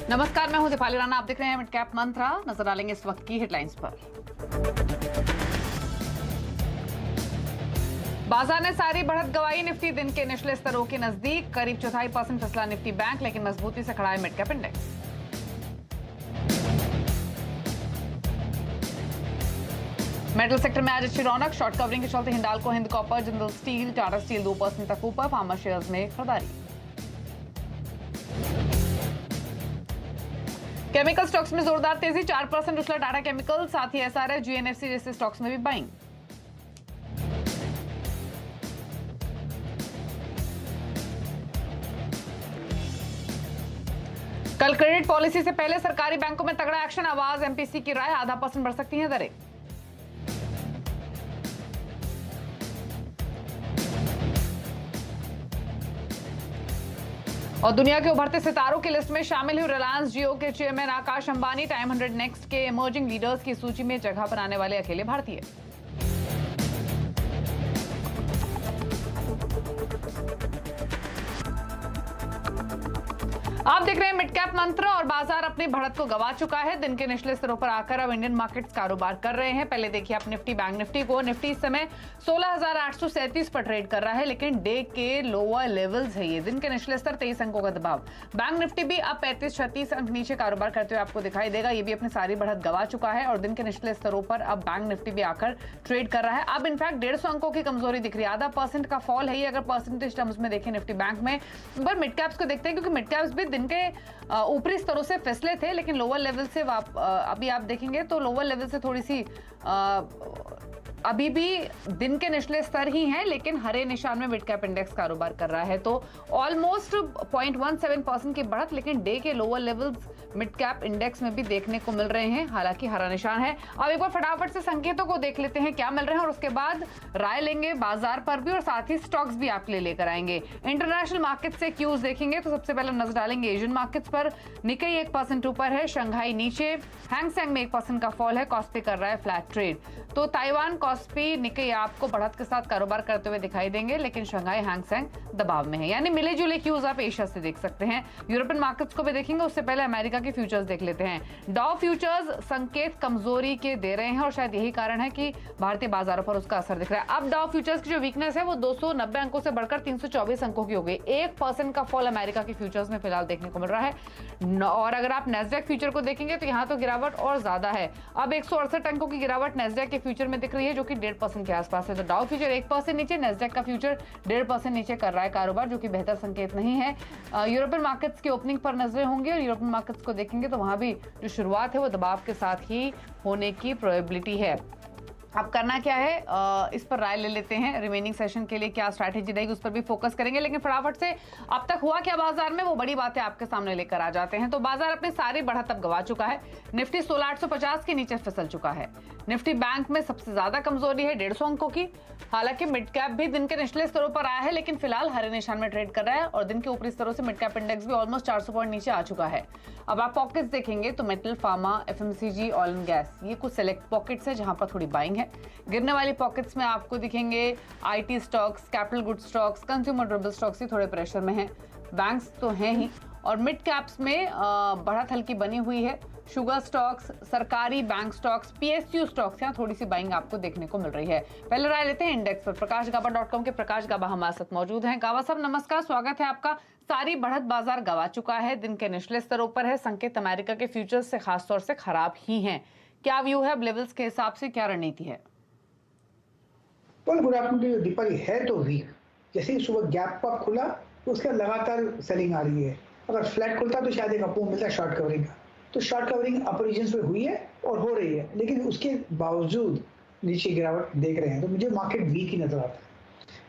नमस्कार, मैं हूं दीपाली राणा। आप देख रहे हैं मिड कैप मंत्रा। नजर डालेंगे इस वक्त की हेडलाइंस पर। बाजार ने सारी बढ़त गवाई, निफ्टी दिन के निचले स्तरों के नजदीक, करीब 0.25% फिसला निफ्टी बैंक, लेकिन मजबूती से खड़ा है mid cap index. Metal sector में आज अच्छी रौनक, शॉर्ट कवरिंग के चलते Hindalco, Hind copper, Jindal steel, Tata steel 2% तक ऊपर, फार्मा शेयर्स में खरीदारी। केमिकल स्टॉक्स में जोरदार तेजी, 4% उछला टाटा केमिकल, साथ ही एसआरएच, जीएनएफसी जैसे स्टॉक्स में भी बाइंग। कल क्रेडिट पॉलिसी से पहले सरकारी बैंकों में तगड़ा एक्शन, आवाज एमपीसी की राय, 0.5% बढ़ सकती हैं दरें। और दुनिया के उभरते सितारों की लिस्ट में शामिल हुई रिलायंस जियो के chairman Akash Ambani, time 100 next के इमर्जिंग लीडर्स की सूची में जगह बनाने वाले अकेले भारतीय। आप देख रहे हैं मिड कैप मंत्र और बाजार अपनी बढ़त को गवा चुका है। दिन के निचले स्तरों पर आकर अब इंडियन मार्केट्स कारोबार कर रहे हैं। पहले देखिए आप निफ्टी बैंक निफ्टी को। निफ्टी इस समय 16,837 पर ट्रेड कर रहा है, लेकिन डे के लोअर लेवल्स है ये। दिन के निचले स्तर 23 अंकों का दबाव। बैंक निफ्टी भी अब 35-36 अंक नीचे कारोबार करते हुए आपको दिखाई देगा। ये भी अपनी सारी बढ़त गवा चुका है और दिन के निचले स्तरों पर अब बैंक निफ्टी भी आकर ट्रेड कर रहा है। अब इनफैक्ट 150 अंकों की कमजोरी दिख रही है, 0.5% का फॉल है ये अगर परसेंटेज टर्म्स में देखें निफ्टी बैंक में। पर मिड कैप्स को देखते हैं, क्योंकि मिड कैप्स भी दिन के ऊपरी स्तरों से फिसले थे, लेकिन लोअर लेवल से अभी आप देखेंगे तो लोअर लेवल से थोड़ी सी अभी भी दिन के निचले स्तर ही हैं, लेकिन हरे निशान में मिड कैप इंडेक्स कारोबार कर रहा है। तो ऑलमोस्ट 0.17% की बढ़त, लेकिन डे के lower levels mid cap index में भी देखने को मिल रहे हैं, हालांकि हरा निशान है। अब एक बार फटाफट से संकेतों को देख लेते हैं क्या मिल रहे हैं और उसके बाद राय लेंगे बाजार पर भी और साथ ही स्टॉक्स भी आपके लिए लेकर आएंगे। इंटरनेशनल मार्केट से क्यूज देखेंगे तो सबसे पहले नजर डालेंगे एशियन मार्केट्स पर। निक्केई 1% ऊपर है, शंघाई नीचे, हैंगसेंग में 1% का फॉल है, कॉस्पी कर रहा है फ्लैट ट्रेड। तो ताइवान, कॉस्पी, निक्केई आपको बढ़त के साथ कारोबार करते हुए दिखाई देंगे, लेकिन शंघाई, हैंगसेंग दबाव में है। यानी मिले जुले क्यूज आप एशिया से देख सकते हैं। यूरोपियन मार्केट्स को भी देखेंगे, उससे पहले अमेरिका के फ्यूचर्स देख लेते हैं। डॉ फ्यूचर्स संकेत कमजोरी के दे रहे हैं और शायद यही कारण है कि भारतीय बाजारों पर उसका असर दिख रहा है। अब डॉ फ्यूचर्स की जो वीकनेस है वो 290 अंकों से बढ़कर 324 अंकों की हो गई। 1% का फॉल अमेरिका के फ्यूचर्स में फिलहाल देखने को मिल रहा है। और अगर आप नेस्डैक फ्यूचर को देखेंगे तो यहाँ तो गिरावट और ज्यादा है। अब 168 अंकों की गिरावट नेस्डैक के फ्यूचर में दिख रही है, जो कि 1.5% के आसपास है। तो डॉ फ्यूचर 1% नीचे, नेस्डैक का फ्यूचर 1.5% नीचे कर रहा है कारोबार, जो कि बेहतर संकेत नहीं है। यूरोपियन मार्केट्स की ओपनिंग पर नजरें होंगी और यूरोपियन मार्केट्स को देखेंगे तो वहां भी जो शुरुआत है वो दबाव के साथ ही होने की प्रोबेबिलिटी है। अब करना क्या है, इस पर राय ले लेते हैं। रिमेनिंग सेशन के लिए क्या स्ट्रैटेजी रहेगी उस पर भी फोकस करेंगे, लेकिन फटाफट से अब तक हुआ क्या बाजार में वो बड़ी बातें आपके सामने लेकर आ जाते हैं। तो बाजार अपनी सारी बढ़त अब गवा चुका है। निफ्टी 16,850 के नीचे फिसल चुका है। निफ्टी बैंक में सबसे ज्यादा कमजोरी है 150 अंकों की। हालांकि मिड कैप भी दिन के निचले स्तरों पर आया है, लेकिन फिलहाल हरे निशान में ट्रेड कर रहा है और दिन के ऊपरी स्तरों से मिड कैप इंडेक्स भी ऑलमोस्ट 400 पॉइंट नीचे आ चुका है। अब आप पॉकेट्स देखेंगे तो metal, pharma, FMCG, oil and gas, ये कुछ सेलेक्ट पॉकेट्स है जहां पर थोड़ी बाइंग है। गिरने वाली पॉकेट्स में आपको दिखेंगे IT stocks, capital good stocks, consumer durable stocks ही थोड़े प्रेशर में हैं। बैंक्स तो हैं ही और मिड कैप्स में बढ़त हल्की बनी हुई है। शुगर स्टॉक्स, सरकारी बैंक स्टॉक्स, पीएसयू स्टॉक्स, यहाँ थोड़ी सी बाइंग आपको देखने को मिल रही है। पहले राय लेते हैं इंडेक्स पर। प्रकाशगाबा.com के प्रकाश गाबा हमारे साथ मौजूद हैं। गाबा साहब नमस्कार, स्वागत है आपका। सारी बढ़त बाजार गवा चुका है, दिन के निचले स्तरों पर है, संकेत अमेरिका के फ्यूचर्स से खासतौर से खराब ही हैं। क्या व्यू है, लेवल्स के हिसाब से क्या रणनीति है? Good afternoon Deepali. है तो वीक, जैसे ही सुबह गैप अप खुला तो उसका लगातार सेलिंग आ रही है। अगर फ्लैट खुलता तो शायद एक अपोज मिलता शॉर्ट कवरिंग का। तो शॉर्ट कवरिंग अपर रीजन पे हुई है और हो रही है, लेकिन उसके बावजूद नीचे गिरावट देख रहे हैं। तो मुझे मार्केट वीक ही नजर आता है।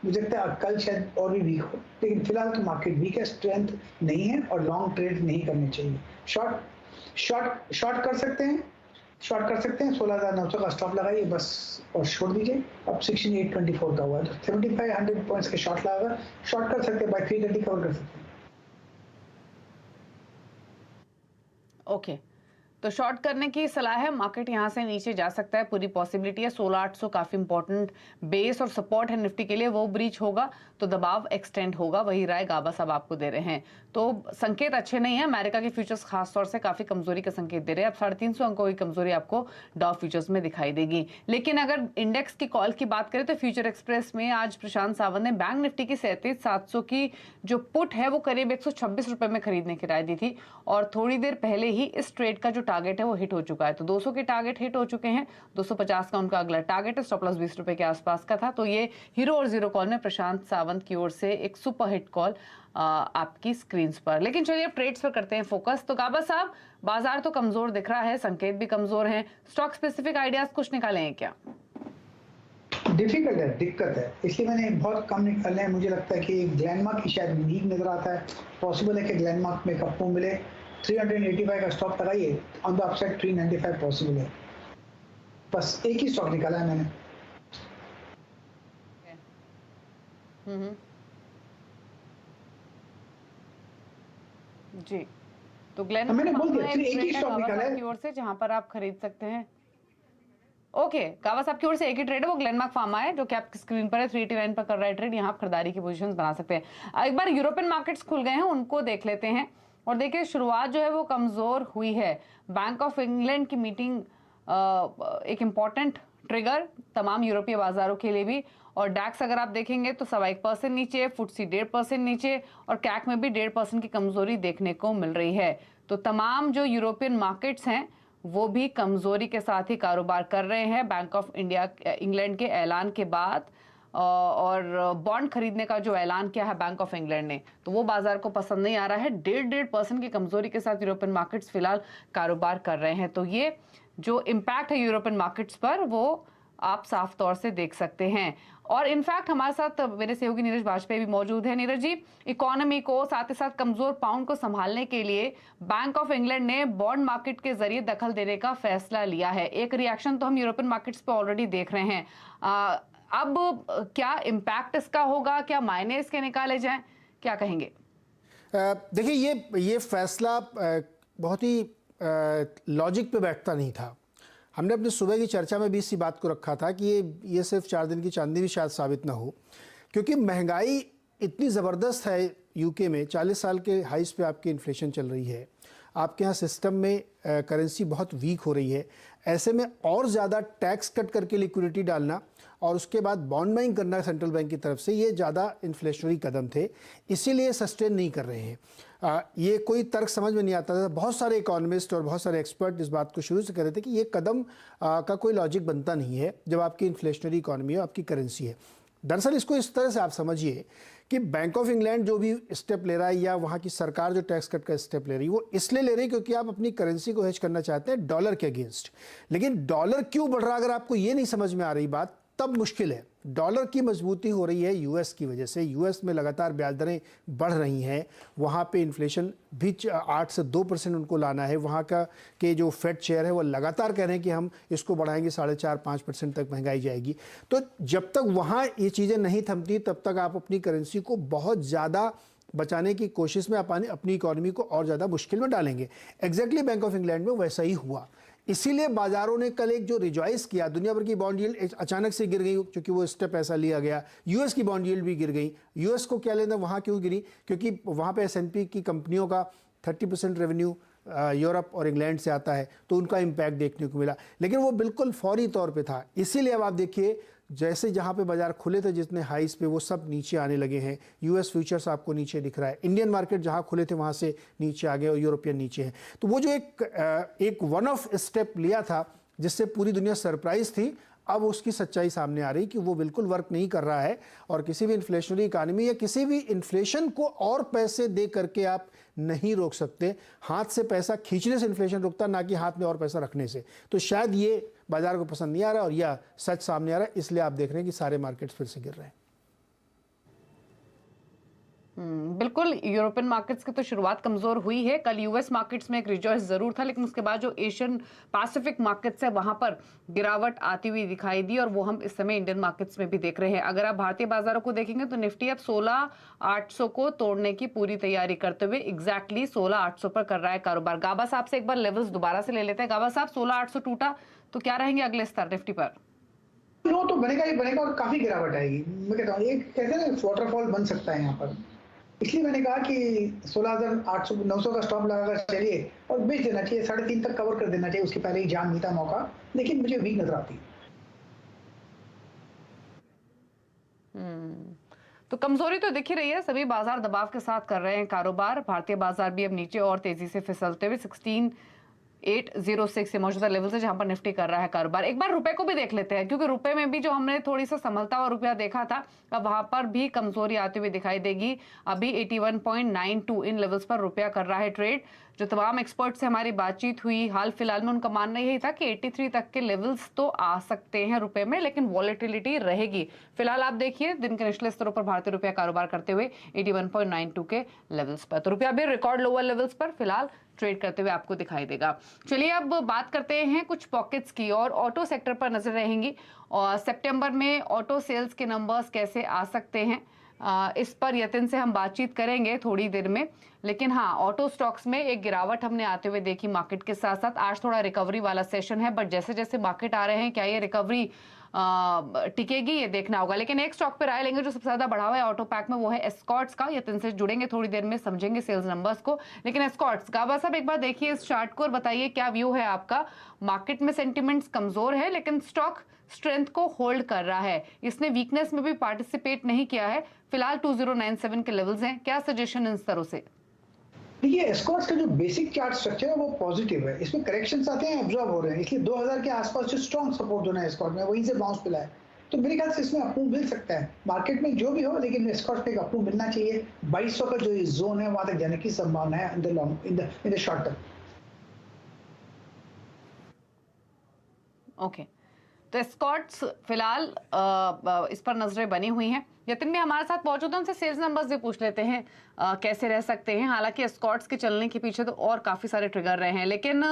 मुझे लगता है कल शायद और भी वीक हो, लेकिन फिलहाल तो मार्केट वीक है, स्ट्रेंथ नहीं है और लॉन्ग ट्रेड नहीं करने चाहिए। शॉर्ट कर सकते हैं, 16,900 का स्टॉप लगाइए बस और छोड़ दीजिए। अब 16,824 का हुआ है तो 75-100 पॉइंट्स के शॉर्ट लगा, शॉर्ट कर सकते हैं, बाय 330 कवर कर सकते हैं। ओके, तो शॉर्ट करने की सलाह है, मार्केट यहां से नीचे जा सकता है, पूरी पॉसिबिलिटी है। 16,800 काफी इंपॉर्टेंट बेस और सपोर्ट है निफ्टी के लिए, वो ब्रीच होगा तो दबाव एक्सटेंड होगा, वही राय गाबा साहब आपको दे रहे हैं। तो संकेत अच्छे नहीं है, अमेरिका के फ्यूचर्स खासतौर से काफी कमजोरी का संकेत दे रहे हैं। अब 350 अंकों की कमजोरी आपको डॉव फ्यूचर्स में दिखाई देगी। लेकिन अगर इंडेक्स की कॉल की बात करें तो फ्यूचर एक्सप्रेस में आज प्रशांत सावंत ने बैंक निफ्टी की 37,700 की जो पुट है वो करीब 126 रुपए में खरीदने की राय दी थी, और थोड़ी देर पहले ही इस ट्रेड का जो टारगेट है वो हिट हो चुका है। तो 200 के टारगेट हिट हो चुके हैं, 250 का उनका अगला टारगेट है, स्टॉप लॉस 20 रुपए के आसपास का था। तो ये हीरो और जीरो कॉल में प्रशांत सावंत की ओर से एक सुपर हिट कॉल आपकी स्क्रीन पर। लेकिन चलिए अब ट्रेड्स पर करते हैं फोकस। तो गाबा साहब, बाजार तो कमजोर दिख रहा है, संकेत भी कमजोर हैं, स्टॉक स्पेसिफिक आइडियाज कुछ निकाले हैं क्या? डिफिकल्ट है, दिक्कत है, इसलिए मैंने बहुत कम निकाले हैं। मुझे लगता है कि ग्लैंडमार्क की शायद वीक नजर आता है, पॉसिबल है कि ग्लैंडमार्क में कप मिले। 385 का स्टॉप लगाइए, ऑन द अपसाइड 395 पॉसिबल है। बस एक ही स्टॉक निकाला है मैंने। जी, तो ग्लेन मैंने बोल दिया एक ही स्टॉक निकाला है की ओर से जहां पर आप खरीद सकते हैं। ओके, गावा साहब की ओर से एक ही ट्रेड है, वो ग्लेनमार्क फार्मा है जो कि आपकी स्क्रीन पर है, 389 पर कर रहा है ट्रेड। यहाँ आप खरीदारी की पोजीशंस बना सकते हैं। एक बार यूरोपियन मार्केट्स खुल गए हैं, उनको देख लेते हैं। और देखिए शुरुआत जो है वो कमजोर हुई है। बैंक ऑफ इंग्लैंड की मीटिंग एक इंपॉर्टेंट ट्रिगर तमाम यूरोपीय बाजारों के लिए भी। और डैक्स अगर आप देखेंगे तो 1.25% नीचे, फुटसी 1.5% नीचे, और कैक में भी 1.5% की कमजोरी देखने को मिल रही है। तो तमाम जो यूरोपियन मार्केट्स हैं वो भी कमजोरी के साथ ही कारोबार कर रहे हैं बैंक ऑफ इंग्लैंड के ऐलान के बाद। और बॉन्ड खरीदने का जो ऐलान किया है बैंक ऑफ इंग्लैंड ने, तो वो बाजार को पसंद नहीं आ रहा है। 1.5% की कमजोरी के साथ यूरोपियन मार्केट्स फिलहाल कारोबार कर रहे हैं। तो ये जो इम्पैक्ट है यूरोपियन मार्केट्स पर वो आप साफ तौर से देख सकते हैं। और इनफैक्ट हमारे साथ मेरे सहयोगी नीरज वाजपेयी भी मौजूद है। नीरज जी, इकोनॉमी को साथ ही साथ कमजोर पाउंड को संभालने के लिए बैंक ऑफ इंग्लैंड ने बॉन्ड मार्केट के जरिए दखल देने का फैसला लिया है। एक रिएक्शन तो हम यूरोपियन मार्केट्स पे ऑलरेडी देख रहे हैं। अब क्या इम्पैक्ट इसका होगा, क्या मायने इसके निकाले जाएं, क्या कहेंगे? देखिए ये फैसला बहुत ही लॉजिक पे बैठता नहीं था। हमने अपने सुबह की चर्चा में भी इसी बात को रखा था कि ये सिर्फ 4 दिन की चांदी भी शायद साबित ना हो, क्योंकि महंगाई इतनी ज़बरदस्त है यूके में। 40 साल के हाइस पे आपकी इन्फ्लेशन चल रही है, आपके यहाँ सिस्टम में करेंसी बहुत वीक हो रही है। ऐसे में और ज़्यादा टैक्स कट करके लिक्विडिटी डालना और उसके बाद बॉन्ड बाइंग करना सेंट्रल बैंक की तरफ से, ये ज़्यादा इन्फ्लेशनरी कदम थे, इसीलिए सस्टेन नहीं कर रहे हैं। ये कोई तर्क समझ में नहीं आता था। बहुत सारे इकोनॉमिस्ट और बहुत सारे एक्सपर्ट इस बात को शुरू से कह रहे थे कि ये कदम का कोई लॉजिक बनता नहीं है जब आपकी इन्फ्लेशनरी इकोनॉमी है, आपकी करेंसी है। दरअसल इसको इस तरह से आप समझिए कि बैंक ऑफ इंग्लैंड जो भी स्टेप ले रहा है या वहाँ की सरकार जो टैक्स कट का स्टेप ले रही है, वो इसलिए ले रही है क्योंकि आप अपनी करेंसी को हेज करना चाहते हैं डॉलर के अगेंस्ट। लेकिन डॉलर क्यों बढ़ रहा, अगर आपको ये नहीं समझ में आ रही बात, तब मुश्किल है। डॉलर की मजबूती हो रही है यूएस की वजह से। यूएस में लगातार ब्याज दरें बढ़ रही हैं, वहाँ पे इन्फ्लेशन भी 8 से 2% उनको लाना है। वहाँ का के जो फेड चेयर है वो लगातार कह रहे हैं कि हम इसको बढ़ाएंगे, 4.5-5% तक महंगाई जाएगी। तो जब तक वहाँ ये चीज़ें नहीं थमती तब तक आप अपनी करेंसी को बहुत ज़्यादा बचाने की कोशिश में अपनी इकोनॉमी को और ज़्यादा मुश्किल में डालेंगे। एग्जैक्टली बैंक ऑफ इंग्लैंड में वैसा ही हुआ। इसीलिए बाजारों ने कल एक जो रिजॉइस किया, दुनिया भर की बॉन्ड यील्ड अचानक से गिर गई क्योंकि वो स्टेप ऐसा लिया गया। यूएस की बॉन्ड यील्ड भी गिर गई। यूएस को क्या लेना, वहाँ क्यों गिरी? क्योंकि वहाँ पे S&P की कंपनियों का 30% रेवेन्यू यूरोप और इंग्लैंड से आता है, तो उनका इम्पैक्ट देखने को मिला। लेकिन वो बिल्कुल फौरी तौर पे था। इसीलिए अब आप देखिए जैसे जहाँ पे बाजार खुले थे जितने हाइस पे, वो सब नीचे आने लगे हैं। यूएस फ्यूचर्स आपको नीचे दिख रहा है, इंडियन मार्केट जहाँ खुले थे वहाँ से नीचे आ गए और यूरोपियन नीचे हैं। तो वो जो एक वन ऑफ स्टेप लिया था जिससे पूरी दुनिया सरप्राइज थी, अब उसकी सच्चाई सामने आ रही कि वो बिल्कुल वर्क नहीं कर रहा है। और किसी भी इन्फ्लेशनरी इकानमी या किसी भी इन्फ्लेशन को और पैसे दे करके आप नहीं रोक सकते। हाथ से पैसा खींचने से इन्फ्लेशन रुकता, ना कि हाथ में और पैसा रखने से। तो शायद ये बाजार को पसंद नहीं आ रहा और यह सच सामने आ रहा है, इसलिए आप देख रहे हैं कि सारे मार्केट्स फिर से गिर रहे हैं। बिल्कुल, यूरोपियन मार्केट्स की तो शुरुआत कमजोर हुई है। कल यूएस मार्केट्स में एक रिजॉइस जरूर था, लेकिन उसके बाद जो एशियन पैसिफिक मार्केट्स है वहां पर गिरावट आती हुई दिखाई दी, और वो हम इस समय इंडियन मार्केट्स में भी देख रहे हैं। अगर आप भारतीय बाजारों को देखेंगे तो निफ्टी अब 16,800 को तोड़ने की पूरी तैयारी करते हुए एग्जैक्टली 16,800 पर कर रहा है कारोबार। गाबा साहब से एक बार लेवल्स दोबारा से ले लेते हैं। गाबा साहब, 16,800 टूटा तो क्या रहेंगे अगले स्तर निफ्टी पर? लो तो बनेगा ही बनेगा और काफी गिरावट आएगी। मैं कहता हूँ एक कहते हैं ना वाटरफॉल बन सकता है यहाँ पर, इसलिए मैंने कहा कि 16,800 900 का स्टॉप लगाकर चलिए और बेच देना चाहिए, 3.5 तक कवर कर देना चाहिए, उसके पहले ही जान मिलता मौका, लेकिन मुझे वीक नजर आती है। तो कमजोरी तो दिख ही रही है, सभी बाजार दबाव के साथ कर रहे हैं कारोबार। भारतीय बाजार भी अब नीचे और तेजी से फिसलते हुए 16,806 से मौजूदा लेवल से जहां पर निफ्टी कर रहा है कारोबार। एक बार रुपए को भी देख लेते हैं, क्योंकि रुपए में भी जो हमने थोड़ी सा संभलता हुआ रुपया देखा था, अब वहां पर भी कमजोरी आती हुई दिखाई देगी। अभी 81.92 इन लेवल्स पर रुपया कर रहा है ट्रेड। जो तमाम एक्सपर्ट से हमारी बातचीत हुई हाल फिलहाल में, उनका मानना यही था कि 83 तक के लेवल्स तो आ सकते हैं रुपए में, लेकिन वॉलेटिलिटी रहेगी। फिलहाल आप देखिए दिन के निचले स्तरों पर भारतीय रुपया कारोबार करते हुए 81.92 के लेवल्स पर, तो रुपया भी रिकॉर्ड लोअर लेवल्स पर फिलहाल ट्रेड करते हुए आपको दिखाई देगा। चलिए अब बात करते हैं कुछ पॉकेट्स की, और ऑटो सेक्टर पर नजर रहेंगी। और सितंबर में ऑटो सेल्स के नंबर्स कैसे आ सकते हैं, इस पर यतिन से हम बातचीत करेंगे थोड़ी देर में। लेकिन हाँ, ऑटो स्टॉक्स में एक गिरावट हमने आते हुए देखी मार्केट के साथ साथ। आज थोड़ा रिकवरी वाला सेशन है, बट जैसे जैसे मार्केट आ रहे हैं क्या ये रिकवरी टिकेगी, ये देखना होगा। लेकिन एक स्टॉक पे राय लेंगे जो सबसे ज्यादा बढ़ा हुआ है ऑटो पैक में, वो है एस्कॉर्ट्स का। यतिन से जुड़ेंगे थोड़ी देर में, समझेंगे सेल्स नंबर्स को। लेकिन एस्कॉर्ट्स, गाबा साहब एक बार देखिए इस चार्ट को और बताइए क्या व्यू है आपका। मार्केट में सेंटिमेंट्स कमजोर है, लेकिन स्टॉक स्ट्रेंथ को होल्ड कर रहा है, इसने वीकनेस में भी पार्टिसिपेट नहीं किया है। फिलहाल 2097 के लेवल्स हैं, क्या सजेशन इन स्तरों से? देखिए एस्कॉर्ट्स का जो बेसिक चार्ट स्ट्रक्चर है वो पॉजिटिव है, इसमें करेक्शंस आते हैं, ऑब्जर्व हो रहे हैं, इसलिए 2000 के आसपास जो स्ट्रॉन्ग सपोर्ट जोन है एस्कॉर्ट में वहीं से बाउंस मिला है। तो मेरे ख्याल से इसमें अप्रूव मिल सकता है मार्केट में जो भी हो, लेकिन एस्कॉर्ट पे एक अप्रूव मिलना चाहिए। 2200 का जो जोन है वहां तक जाने की संभावना है in the short term. Okay, तो एस्कॉर्ट्स फिलहाल इस पर नजरें बनी हुई हैं। यतिन भी हमारे साथ मौजूद हैं, उनसे सेल्स नंबर्स भी पूछ लेते हैं कैसे रह सकते हैं। हालांकि एस्कॉर्ट्स के चलने के पीछे तो और काफी सारे ट्रिगर रहे हैं, लेकिन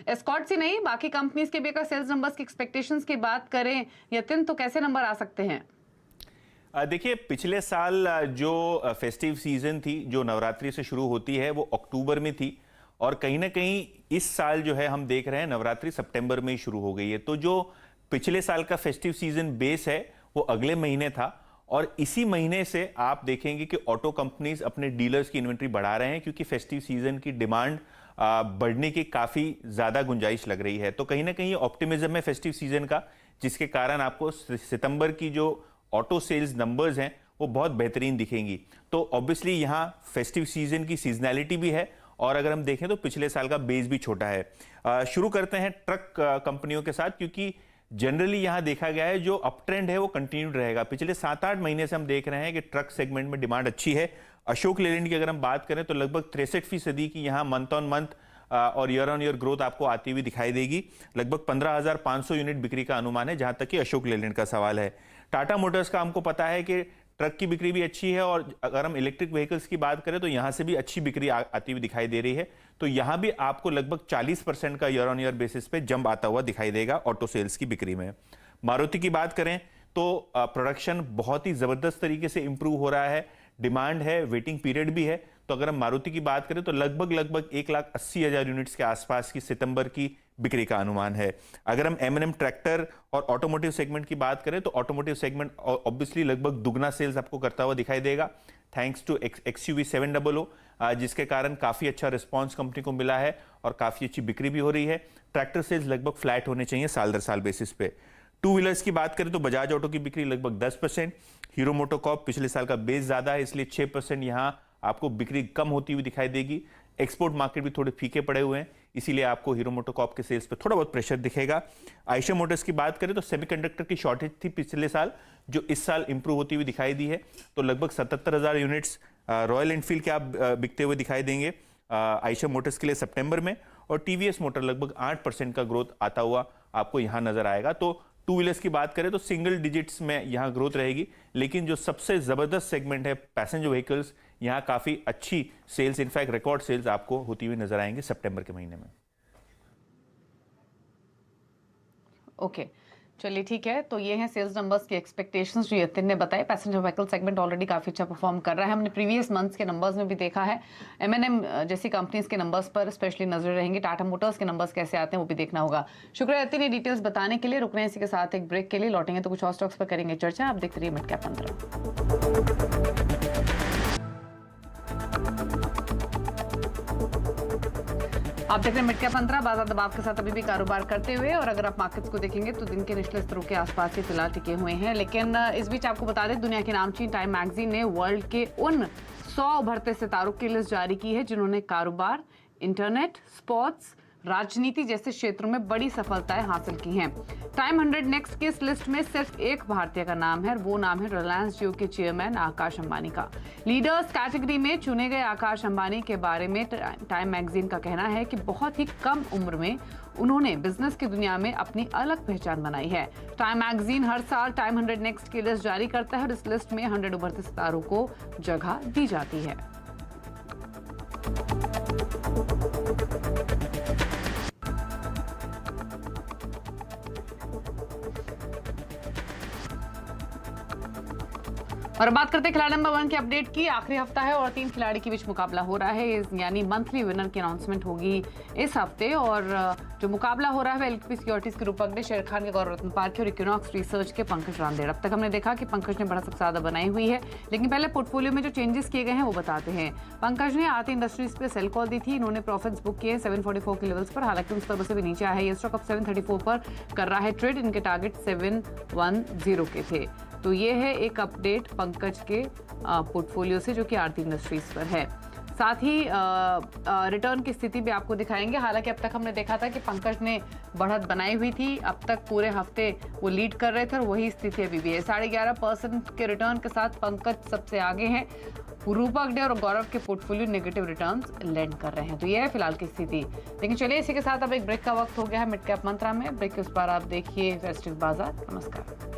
एस्कॉर्ट्स ही नहीं बाकी कंपनीज के भी अगर सेल्स नंबर्स की एक्सपेक्टेशंस की बात करें यतिन, तो कैसे नंबर आ सकते हैं? देखिए पिछले साल जो फेस्टिव सीजन थी, जो नवरात्रि से शुरू होती है, वो अक्टूबर में थी, और कहीं ना कहीं इस साल जो है हम देख रहे हैं नवरात्रि सितंबर में ही शुरू हो गई है। तो जो पिछले साल का फेस्टिव सीजन बेस है वो अगले महीने था, और इसी महीने से आप देखेंगे कि ऑटो कंपनीज अपने डीलर्स की इन्वेंट्री बढ़ा रहे हैं, क्योंकि फेस्टिव सीजन की डिमांड बढ़ने की काफी ज्यादा गुंजाइश लग रही है। तो कहीं ना कहीं ऑप्टिमिज्म है फेस्टिव सीजन का, जिसके कारण आपको सितंबर की जो ऑटो सेल्स नंबर्स हैं वो बहुत बेहतरीन दिखेंगी। तो ऑब्वियसली यहाँ फेस्टिव सीजन की सीजनैलिटी भी है, और अगर हम देखें तो पिछले साल का बेस भी छोटा है। शुरू करते हैं ट्रक कंपनियों के साथ, क्योंकि जनरली यहां देखा गया है जो अप ट्रेंड है वो कंटिन्यूड रहेगा। पिछले 7-8 महीने से हम देख रहे हैं कि ट्रक सेगमेंट में डिमांड अच्छी है। अशोक लेलैंड की अगर हम बात करें तो लगभग 63% की यहां मंथ ऑन मंथ और ईयर ऑन ईयर ग्रोथ आपको आती हुई दिखाई देगी। लगभग 15,500 यूनिट बिक्री का अनुमान है, जहां तक कि अशोक लेलैंड का सवाल है। टाटा मोटर्स का हमको पता है कि ट्रक की बिक्री भी अच्छी है, और अगर हम इलेक्ट्रिक व्हीकल्स की बात करें तो यहां से भी अच्छी बिक्री आती हुई दिखाई दे रही है। तो यहां भी आपको लगभग 40% का ईयर ऑन ईयर बेसिस पे जंप आता हुआ दिखाई देगा ऑटो सेल्स की बिक्री में। मारुति की बात करें तो प्रोडक्शन बहुत ही जबरदस्त तरीके से इंप्रूव हो रहा है, डिमांड है, वेटिंग पीरियड भी है। तो अगर हम मारुति की बात करें तो लगभग 1,80,000 यूनिट्स के आसपास की सितंबर की बिक्री का अनुमान है। अगर हम M&M ट्रैक्टर और ऑटोमोटिव सेगमेंट की बात करें तो ऑटोमोटिव सेगमेंट ऑब्वियसली लगभग दुगना सेल्स आपको करता हुआ दिखाई देगा, थैंक्स टू XUV 700, जिसके कारण काफी अच्छा रिस्पांस कंपनी को मिला है और काफी अच्छी बिक्री भी हो रही है। ट्रैक्टर सेल्स लगभग फ्लैट होने चाहिए साल दर साल बेसिस पे। टू व्हीलर्स की बात करें तो बजाज ऑटो की बिक्री लगभग 10%, हीरो मोटोकॉर्प पिछले साल का बेस ज्यादा है इसलिए 6% यहां आपको बिक्री कम होती हुई दिखाई देगी। एक्सपोर्ट मार्केट भी थोड़े फीके पड़े हुए हैं, इसीलिए आपको हीरो मोटोकॉर्प के सेल्स पे थोड़ा बहुत प्रेशर दिखेगा। आयशर मोटर्स की बात करें तो सेमीकंडक्टर की शॉर्टेज थी पिछले साल, जो इस साल इंप्रूव होती हुई दिखाई दी है। तो लगभग 77,000 यूनिट्स रॉयल एनफील्ड के आप बिकते हुए दिखाई देंगे आयशर मोटर्स के लिए सितंबर में, और टीवीएस मोटर लगभग 8% का ग्रोथ आता हुआ आपको यहां नजर आएगा। तो टू व्हीलर्स की बात करें तो सिंगल डिजिट्स में यहां ग्रोथ रहेगी, लेकिन जो सबसे जबरदस्त सेगमेंट है पैसेंजर व्हीकल्स, यहाँ काफ़ी अच्छी सेल्स, इनफैक्ट रिकॉर्ड सेल्स आपको होती हुई नजर आएंगे सितंबर के महीने में। ओके चलिए ठीक है, तो ये हैं सेल्स नंबर्स के एक्सपेक्टेशंस जो यतिन ने बताए। पैसेंजर व्हीकल सेगमेंट ऑलरेडी काफी अच्छा परफॉर्म कर रहा है, हमने प्रीवियस मंथ्स के नंबर्स में भी देखा है। M&M जैसी कंपनीज के नंबर्स पर स्पेशली नजर रहेंगे, टाटा मोटर्स के नंबर्स कैसे आते हैं वो भी देखना होगा। शुक्रिया यतिन, ये डिटेल्स बताने के लिए। रुक रहे हैं इसी के साथ एक ब्रेक के लिए, लौटेंगे तो कुछ और स्टॉक्स पर करेंगे चर्चा। आप देखते रहिए मिड कैप 15। आप देख रहे हैं मिड कैप 15, बाजार दबाव के साथ अभी भी कारोबार करते हुए। और अगर आप मार्केट्स को देखेंगे तो दिन के निचले स्तरों के आसपास ही फिलहाल टिके हुए हैं। लेकिन इस बीच आपको बता दें, दुनिया के नामचीन टाइम मैगजीन ने वर्ल्ड के उन 100 उभरते सितारों की लिस्ट जारी की है जिन्होंने कारोबार, इंटरनेट, स्पोर्ट्स, राजनीति जैसे क्षेत्रों में बड़ी सफलताएं हासिल की हैं। टाइम 100 नेक्स्ट की इस लिस्ट में सिर्फ एक भारतीय का नाम है, वो नाम है रिलायंस जियो के चेयरमैन आकाश अंबानी का। लीडर्स कैटेगरी में चुने गए आकाश अंबानी के बारे में टाइम मैगजीन का कहना है कि बहुत ही कम उम्र में उन्होंने बिजनेस की दुनिया में अपनी अलग पहचान बनाई है। टाइम मैगजीन हर साल टाइम 100 नेक्स्ट की लिस्ट जारी करता है और इस लिस्ट में 100 उभरते सितारों को जगह दी जाती है। और बात करते हैं खिलाड़ी नंबर 1 की अपडेट की। आखिरी हफ्ता है और 3 खिलाड़ी के बीच मुकाबला हो रहा है, यानी मंथली विनर की अनाउंसमेंट होगी इस हफ्ते। और जो मुकाबला हो रहा है एलकेपी सिक्योरिटीज के रूपक ने शेर खान के गौरव रत्न पार्की और इक्विनॉक्स रिसर्च के पंकज रामदेव। अब तक हमने देखा कि पंकज ने बढ़त सबसे ज्यादा बनाई हुई है, लेकिन पहले पोर्टफोलियो में जो चेंजेस किए गए हैं वो बताते हैं। पंकज ने आरती इंडस्ट्रीज पे सेल कॉल दी थी, इन्होंने प्रॉफिट्स बुक किए 744 के लेवल्स पर, हालांकि उस स्तरों से भी नीचे आया है। ये स्टॉक अब 734 पर कर रहा है ट्रेड, इनके टारगेट 710 के थे। तो ये है एक अपडेट पंकज के पोर्टफोलियो से जो कि आरती इंडस्ट्रीज पर है। साथ ही रिटर्न की स्थिति भी आपको दिखाएंगे। हालांकि अब तक हमने देखा था कि पंकज ने बढ़त बनाई हुई थी, अब तक पूरे हफ्ते वो लीड कर रहे थे और वही स्थिति अभी भी है। 11.5% के रिटर्न के साथ पंकज सबसे आगे हैं। रूपक डे और गौरव के पोर्टफोलियो नेगेटिव रिटर्न्स लैंड कर रहे हैं। तो यह है फिलहाल की स्थिति। लेकिन चलिए इसी के साथ अब एक ब्रेक का वक्त हो गया है मिड कैप मंत्रा में। ब्रेक के उस पर आप देखिए फेस्टिव बाजार। नमस्कार।